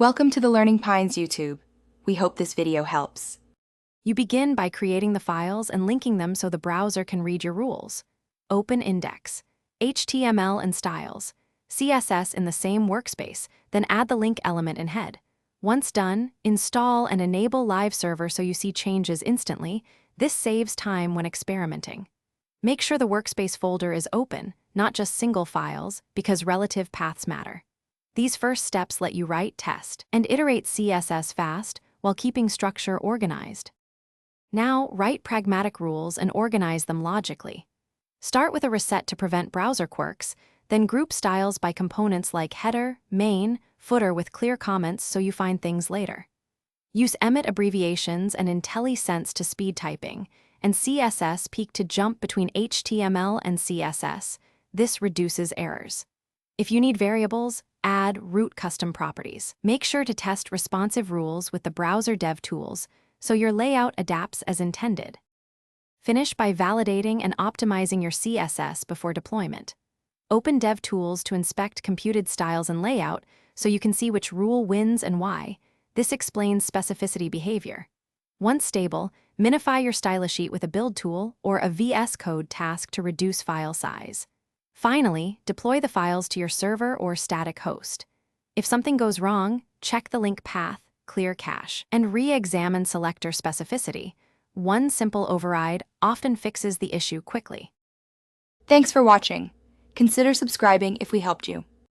Welcome to the Learning Pines YouTube. We hope this video helps. You begin by creating the files and linking them so the browser can read your rules. Open index, HTML and styles, CSS in the same workspace, then add the link element in head. Once done, install and enable Live Server so you see changes instantly. This saves time when experimenting. Make sure the workspace folder is open, not just single files, because relative paths matter. These first steps let you write, test, and iterate CSS fast while keeping structure organized. Now, write pragmatic rules and organize them logically. Start with a reset to prevent browser quirks, then group styles by components like header, main, footer with clear comments so you find things later. Use Emmet abbreviations and IntelliSense to speed typing, and CSS peek to jump between HTML and CSS. This reduces errors. If you need variables, add root custom properties. Make sure to test responsive rules with the browser dev tools so your layout adapts as intended. Finish by validating and optimizing your CSS before deployment. Open dev tools to inspect computed styles and layout so you can see which rule wins and why. This explains specificity behavior. Once stable, minify your stylus sheet with a build tool or a VSCode task to reduce file size. Finally, deploy the files to your server or static host. If something goes wrong, check the link path, clear cache, and re-examine selector specificity. One simple override often fixes the issue quickly. Thanks for watching. Consider subscribing if we helped you.